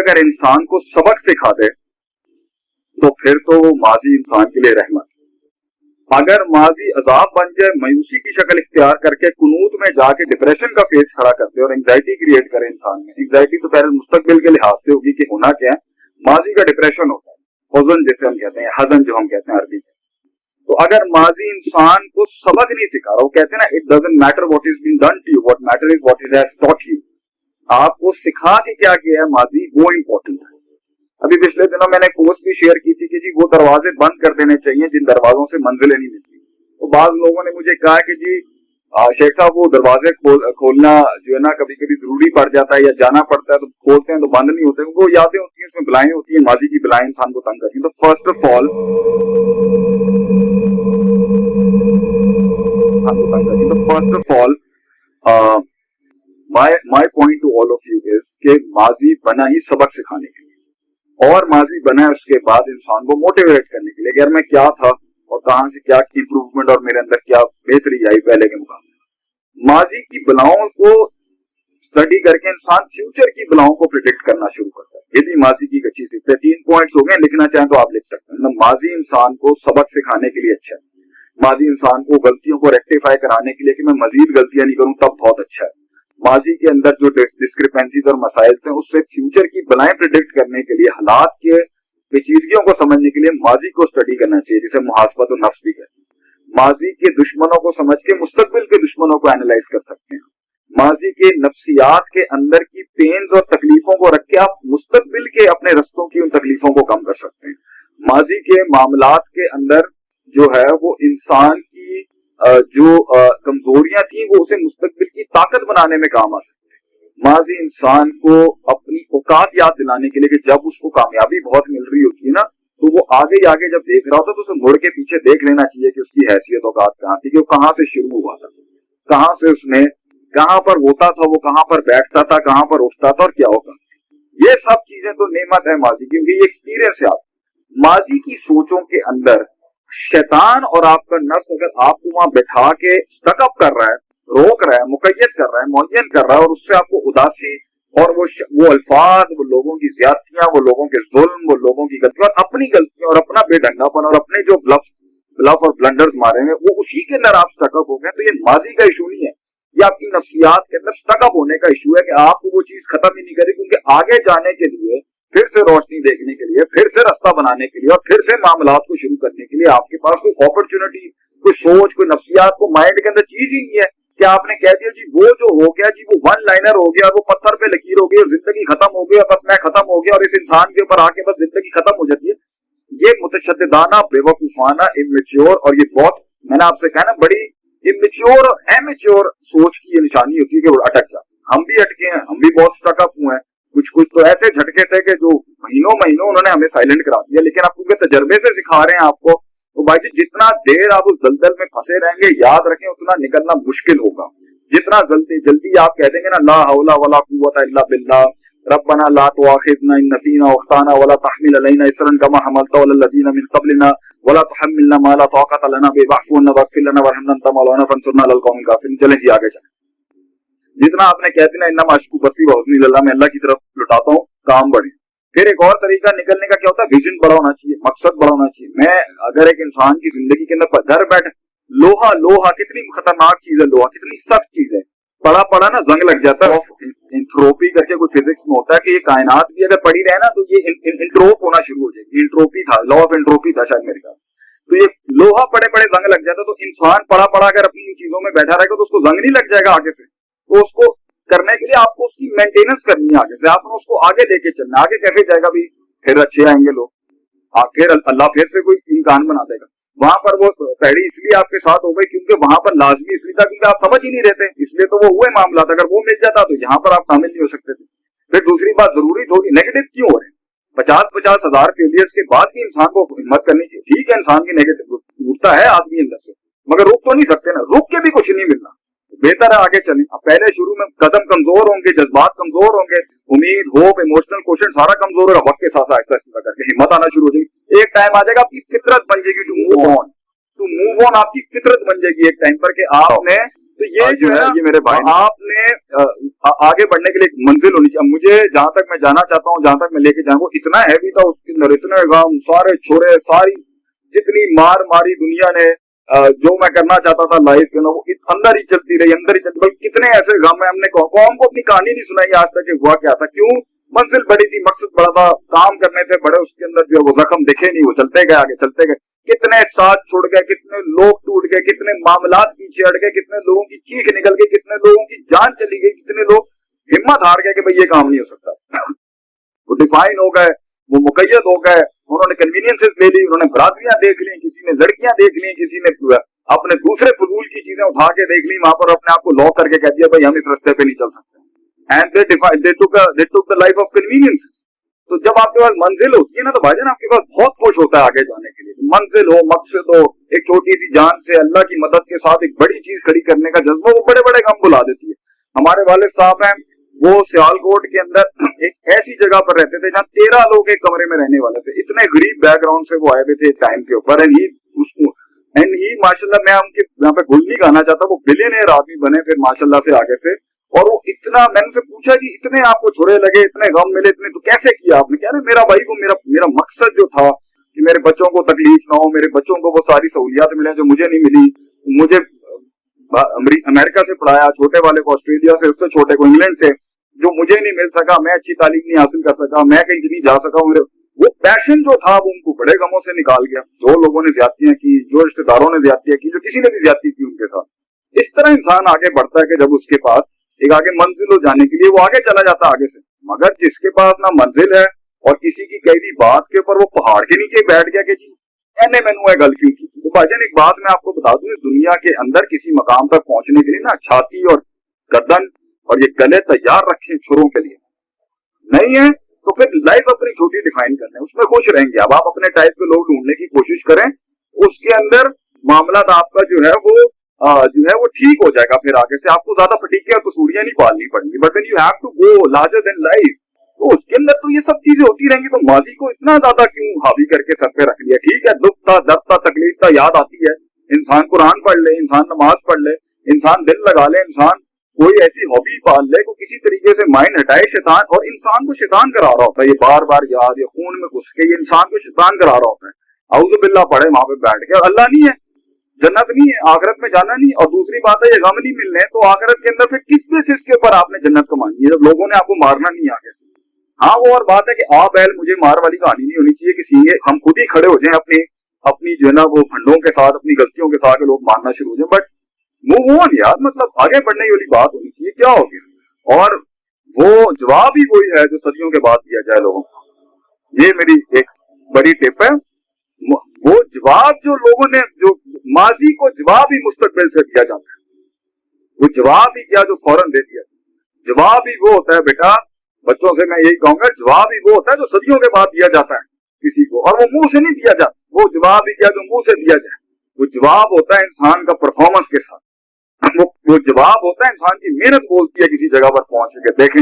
अगर इंसान को सबक सिखा दे तो फिर तो वो माजी इंसान के लिए रहमत। अगर माजी अजाब बन जाए, मायूसी की शक्ल इख्तियार करके कुनूत में जाके डिप्रेशन का फेस खड़ा कर दे और एंग्जाइटी क्रिएट करे इंसान में। एंग्जाइटी तो पहले मुस्तकबिल के लिहाज से होगी कि होना क्या है। माजी का डिप्रेशन होता है, हुज़न जिसे हम कहते हैं, हज़न जो हम कहते हैं अरबी में। तो अगर माजी इंसान को सबक नहीं सिखा रहा, वो कहते हैं ना, it doesn't matter what is been done to you, what matter is what is has taught you. आपको सिखा के क्या किया है माजी, वो इम्पोर्टेंट है। अभी पिछले दिनों मैंने पोस्ट भी शेयर की थी कि जी वो दरवाजे बंद कर देने चाहिए जिन दरवाजों से मंजिलें नहीं मिलती। तो बाज लोगों ने मुझे कहा कि जी शेख साहब वो दरवाजे खोलना जो है ना कभी कभी जरूरी पड़ जाता है या जाना पड़ता है तो खोलते हैं तो बंद नहीं होते, वो यादें होती हैं, उसमें बलाएं होती हैं, माजी की बलाएं इंसान को तंग करती हैं। तो first of all my point two all of you is कि माजी बना ही सबक सिखाने के लिए, और माजी बना है उसके बाद इंसान को मोटिवेट करने के लिए कि यार मैं क्या था और कहां से क्या इंप्रूवमेंट और मेरे अंदर क्या बेहतरी आई पहले के मुकाबले। माजी की बलाओं को स्टडी करके इंसान फ्यूचर की बलाओं को प्रिडिक्ट करना शुरू करता है। ये भी माजी की एक अच्छी सीख है। 3 पॉइंट्स हो गए, लिखना चाहें तो आप लिख सकते हैं। माजी इंसान को सबक सिखाने के लिए अच्छा है, माजी इंसान को गलतियों को रेक्टिफाई कराने के लिए कि मैं मजीद गलतियां नहीं करूं तब बहुत अच्छा है। माजी के अंदर जो डिस्क्रिपेंसीज और मसाइल थे उससे फ्यूचर की बलाएं प्रिडिक्ट करने के लिए, हालात के पेचीदगियों को समझने के लिए माजी को स्टडी करना चाहिए, जिसे मुहासबत और नफ्स भी कहते हैं। माजी के दुश्मनों को समझ के मुस्तकबिल के दुश्मनों को एनालाइज कर सकते हैं। माजी के नफ्सियात के अंदर की पेन्स और तकलीफों को रख के आप मुस्तकबिल के अपने रस्तों की उन तकलीफों को कम कर सकते हैं। माजी के मामलात के अंदर जो है वो इंसान की जो कमजोरियां थी वो उसे मुस्तकबिल की ताकत बनाने में काम आ सकती है। माजी इंसान को अपनी औकात याद दिलाने के लिए कि जब उसको कामयाबी बहुत मिल रही होती है ना तो वो आगे आगे जब देख रहा होता है तो उसे मुड़ के पीछे देख लेना चाहिए कि उसकी हैसियत औकात कहाँ थी, कि वो कहाँ से शुरू हुआ था, कहाँ से उसने कहाँ पर होता था, वो कहाँ पर बैठता था, कहाँ पर उठता था और क्या होता था। ये सब चीजें तो नेमत है माजी की, क्योंकि ये एक्सपीरियंस है। आप माजी की सोचों के अंदर शैतान और आपका नफ्स अगर आपको वहां बैठा के स्टकअप कर रहा है, रोक रहा है, मुकय्यद कर रहा है, मुअय्यन कर रहा है और उससे आपको उदासी और वो अल्फाज, वो लोगों की ज्यादतियां, वो लोगों के जुल्म, वो लोगों की गलतियां और अपनी गलतियां और अपना बेढंगापन और अपने जो ब्लफ और ब्लंडर्स मारे हैं वो उसी के अंदर आप स्टकअप हो गए। तो ये माजी का इशू नहीं है, ये आपकी नफ्सियात के अंदर स्टकअप होने का इशू है कि आपको वो चीज खत्म ही नहीं करी, क्योंकि आगे जाने के लिए, फिर से रोशनी देखने के लिए, फिर से रास्ता बनाने के लिए और फिर से मामलात को शुरू करने के लिए आपके पास कोई अपॉर्चुनिटी, कोई सोच, कोई नफ्सियात, को माइंड के अंदर चीज ही नहीं है कि आपने कह दिया जी वो जो हो गया जी वो वन लाइनर हो गया, वो पत्थर पे लकीर हो गई और जिंदगी खत्म हो गई और बस मैं खत्म हो गया और इस इंसान के ऊपर आके बस जिंदगी खत्म हो जाती है। ये मुतशद्दिदाना, बेवकूफाना, इमेच्योर और ये बहुत, मैंने आपसे कहा ना, बड़ी इमेच्योर और एमेच्योर सोच की ये निशानी होती है कि वो अटक जाते। हम भी अटके हैं, हम भी बहुत स्टकअप हुए हैं। कुछ तो ऐसे झटके थे कि जो महीनों उन्होंने हमें साइलेंट करा दिया, लेकिन आप क्योंकि तजर्बे से सिखा रहे हैं आपको, तो भाई जी जितना देर आप उस दलदल में फंसे रहेंगे, याद रखें उतना निकलना मुश्किल होगा। जितना जल्दी आप कह देंगे ना ला हौला वला कुव्वता इल्ला बिल्लाह, रब्बना ला तुआखिज़ना इन नसीना व अख्ताना वला तहमिल अलैना इसरन कमा हमलता अला लज़ीना मिन क़ब्लिना वला तुहम्मिलना मा ला ताक़ता लना बिही वाफ़ु अन्ना वग़फ़िर लना वरहमना अन्ता मौलाना फंसुरना अलल क़ौमिल काफ़िरीन। चलें जी आगे चलें। जितना आपने कहते ना इन्नमा अश्कू बसी व हुज़्नी इलल्लाह, मैं अल्लाह की तरफ लुटाता हूँ, काम बढ़े। फिर एक और तरीका निकलने का क्या होता है, विजन बड़ा होना चाहिए, मकसद बड़ा होना चाहिए। मैं अगर एक इंसान की जिंदगी के अंदर घर बैठ लोहा कितनी खतरनाक चीज है, लोहा कितनी सख्त चीज है, पड़ा ना जंग लग जाता है। इंट्रोपी करके कुछ फिजिक्स में होता है कि ये कायनात भी अगर पड़ी रहे ना तो ये इंट्रोप होना शुरू हो जाएगी। इंट्रोपी था, लॉ ऑफ इंट्रोपी था शायद मेरे ख्याल। तो ये लोहा पड़े जंग लग जाता, तो इंसान पड़ा अगर अपनी इन चीजों में बैठा रहेगा तो उसको जंग नहीं लग जाएगा आगे से। तो उसको करने के लिए आपको उसकी मेंटेनेंस करनी है आगे से, आपने उसको आगे लेके चलना। आगे कैसे जाएगा भी, फिर अच्छे आएंगे लोग, आखिर अल्लाह फिर से कोई इम्कान बना देगा। वहां पर वो पैड़ी इसलिए आपके साथ हो गई क्योंकि वहां पर लाजमी इसलिए था क्योंकि आप समझ ही नहीं रहते, इसलिए तो वो हुए मामला। अगर वो मिल जाता तो यहाँ पर आप शामिल नहीं हो सकते थे। फिर दूसरी बात, जरूरी थोड़ी नेगेटिव क्यों हो रहे हैं? 50 हजार फेलियर्स के बाद भी इंसान को हिम्मत करनी चाहिए। ठीक है, इंसान की नेगेटिव टूटता है आदमी अंदर से, मगर रुक तो नहीं सकते ना, रुक के भी कुछ नहीं मिलना। बेहतर है आगे चलें। अब पहले शुरू में कदम कमजोर होंगे, जज्बात कमजोर होंगे, उम्मीद, होप, इमोशनल क्वेश्चन सारा कमजोर होगा। वक्त के साथ आहिस्ता करके हिम्मत आना शुरू हो जाएगी। एक टाइम आ जाएगा आपकी फितरत बन जाएगी टू मूव ऑन आपकी फितरत बन जाएगी एक टाइम पर कि आपने تو یہ جو ہے ये मेरे भाई आपने आगे बढ़ने के लिए एक मंजिल होनी चाहिए। मुझे जहां तक मैं जाना चाहता हूँ, जहां तक मैं लेके जाऊँ, इतना हैवी था उसके अंदर, इतने गम, सारे छोड़े, सारी जितनी मार मारी दुनिया ने, जो मैं करना चाहता था लाइफ के अंदर वो अंदर ही चलती रही, अंदर ही चलती। बल्कि कितने ऐसे गम है, हमने कौम को अपनी कहानी नहीं सुनाई आज तक कि हुआ क्या था, क्यों। मंजिल बड़ी थी, मकसद बड़ा था, काम करने थे बड़े, उसके अंदर जो वो जख्म दिखे नहीं, वो चलते गए आगे, चलते गए। कितने साथ छुड़ गए, कितने लोग टूट गए, कितने मामलात पीछे हट गए, कितने लोगों की चीख निकल गई, कितने लोगों की जान चली गई, कितने लोग हिम्मत हार गए कि भाई ये काम नहीं हो सकता। वो डिफाइन हो गए, वो मुकैयद हो गए, उन्होंने कन्वीनियंसेस ले ली, उन्होंने बरादरियां देख ली, किसी ने लड़कियां देख ली, किसी ने अपने दूसरे फजूल की चीजें उठा के देख ली, वहां पर अपने आप को लॉक करके कह दिया भाई हम इस रास्ते पे नहीं चल सकते। And they took the life of conveniences। तो जब आपके पास मंजिल होती है ना, तो भाईजान आपके पास बहुत कुछ होता है आगे जाने के लिए। मंजिल हो, मकसद हो, एक छोटी सी जान से अल्लाह की मदद के साथ एक बड़ी चीज खड़ी करने का जज्बा, वो बड़े बड़े गम बुला देती है। हमारे वालिद साहब हैं, वो सियालकोट के अंदर एक ऐसी जगह पर रहते थे जहाँ 13 लोग एक कमरे में रहने वाले थे। इतने गरीब बैकग्राउंड से वो आए हुए थे टाइम के ऊपर। एंड ही माशाल्लाह, मैं उनके यहाँ पे गुल नहीं गाना चाहता, वो बिलियनियर आदमी बने फिर माशाल्लाह से आगे से। और वो इतना, मैंने उनसे पूछा कि इतने आपको छुरे लगे, इतने गम मिले, इतने तो कैसे किया आपने? क्या ना, मेरा भाई को मेरा मकसद जो था कि मेरे बच्चों को तकलीफ ना हो, मेरे बच्चों को वो सारी सहूलियात मिले जो मुझे नहीं मिली। मुझे अमेरिका से पढ़ाया, छोटे वाले को ऑस्ट्रेलिया से, उससे छोटे को इंग्लैंड से, जो मुझे नहीं मिल सका, मैं अच्छी तालीम नहीं हासिल कर सका, मैं कहीं नहीं जा सका, मेरे वो पैशन जो था वो उनको बड़े गमों से निकाल गया। जो लोगों ने ज्यादतियां की, जो रिश्तेदारों ने ज्यादतियां की, जो किसी ने भी ज्यादती की उनके साथ। इस तरह इंसान आगे बढ़ता है कि जब उसके पास एक आगे मंजिल हो जाने के लिए वो आगे चला जाता है आगे से। मगर जिसके पास ना मंजिल है और किसी की कही दी बात के ऊपर वो पहाड़ के नीचे बैठ गया कि जी एने मैनू है गल क्यों की। तो भाईजान एक बात मैं आपको बता दूं, दुनिया के अंदर किसी मकाम तक पहुंचने के लिए ना छाती और गर्दन और ये गले तैयार रखें छुरों के लिए। नहीं है तो फिर लाइफ अपनी छोटी डिफाइन करना है, उसमें खुश रहेंगे। अब आप अपने टाइप के लोग ढूंढने की कोशिश करें, उसके अंदर मामला आपका जो है वो ठीक हो जाएगा। फिर आगे से आपको ज्यादा फटीके और कसूरियां नहीं पालनी पड़ेंगी। But when you have to go larger than life, तो उसके अंदर तो ये सब चीजें होती रहेंगी। तो माजी को इतना ज्यादा क्यों हावी करके सर पे रख लिया? ठीक है, दुख था, दर्द था, तकलीफ था, याद आती है। इंसान कुरान पढ़ ले, इंसान नमाज पढ़ ले, इंसान दिल लगा ले, इंसान कोई ऐसी हॉबी पाल ले, को किसी तरीके से माइंड हटाए शैतान, और इंसान को शैतान करा रहा होता है ये बार बार याद, ये खून में घुस के ये इंसान को शैतान करा रहा होता है। औज़ु बिल्लाह पढ़े वहां पे बैठ के, अल्लाह नहीं है, जन्नत नहीं है, आखिरत में जाना नहीं। और दूसरी बात है ये गम नहीं मिलने, तो आखिरत के अंदर फिर किस बेसिस के ऊपर आपने जन्नत कमानी है जब लोगों ने आपको मारना नहीं आगे से। हाँ, वो और बात है कि आ बैल मुझे मार वाली कहानी नहीं होनी चाहिए किसी के, हम खुद ही खड़े हो जाएं अपनी जो है ना वो फंडों के साथ, अपनी गलतियों के साथ लोग मारना शुरू हो जाए। बट मूव ऑन यार, मतलब आगे बढ़ने वाली बात होनी चाहिए। क्या हो गया? और वो जवाब ही वही है जो सदियों के बाद दिया जाए लोगों को। ये मेरी एक बड़ी टिप है। वो जवाब जो लोगों ने, जो माजी को जवाब ही मुस्तकबिल से दिया जाता है, वो जवाब ही क्या जो फौरन दे दिया। जवाब ही वो होता है बेटा, बच्चों से मैं यही कहूंगा, जवाब ही वो होता है जो सदियों के बाद दिया जाता है किसी को, और वो मुंह से नहीं दिया जाता। वो जवाब ही क्या जो मुंह से दिया जाए, वो जवाब होता है इंसान का परफॉर्मेंस के साथ। वो जवाब होता है इंसान की मेहनत बोलती है किसी जगह पर पहुंच के। देखें,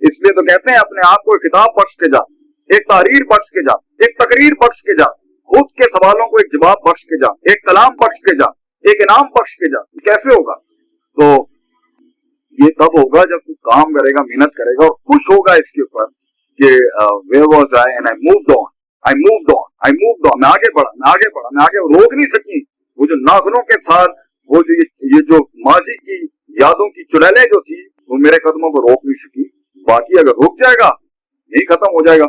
इसलिए तो कहते हैं अपने आप को एक किताब बख्श के जा, एक तारीर बख्श के जा, एक तकरीर बख्श के जा, खुद के सवालों को एक जवाब बख्श के जा, एक कलाम बख्श के जा, एक इनाम बख्श के जा। कैसे होगा? तो ये तब होगा जब तू काम करेगा, मेहनत करेगा और खुश होगा इसके ऊपर कि where was I and I moved on, I moved on, I moved on। मैं आगे बढ़ा, मैं आगे बढ़ा, मैं आगे रोक नहीं सकी। वो जो नाखूनों के साथ वो जो ये जो माजी की यादों की चुड़ैलें जो थी, वो मेरे कदमों को रोक नहीं सकी। बाकी अगर रुक जाएगा, यही खत्म हो जाएगा,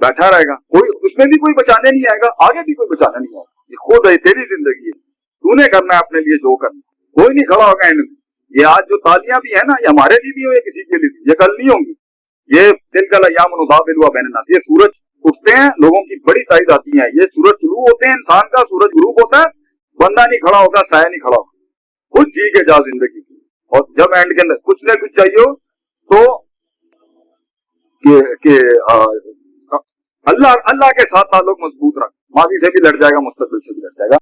बैठा रहेगा, कोई उसमें भी कोई बचाने नहीं आएगा, आगे भी कोई बचाने नहीं आएगा। ये खुद है, तेरी जिंदगी है, तूने करना है अपने लिए जो करना, कोई नहीं खड़ा होगा एंड में। ये आज जो तालियां भी है ना, ये हमारे लिए भी हो या किसी के लिए भी, ये कल नहीं होंगी। ये तिलकल अय्याम नुदाविलुहा बैन अन्नास, ये सूरज उठते हैं, लोगों की बड़ी तारीफ आती है, ये सूरज तुलू होते हैं, इंसान का सूरज गुरूब होता है, बंदा नहीं खड़ा होगा, साया नहीं खड़ा होगा। खुद जी के जा जिंदगी की, और जब एंड के अंदर कुछ न कुछ चाहिए हो तो अल्लाह के साथ ताल्लुक मजबूत रख, माजी से भी लड़ जाएगा, मुस्तकबिल से भी लड़ जाएगा।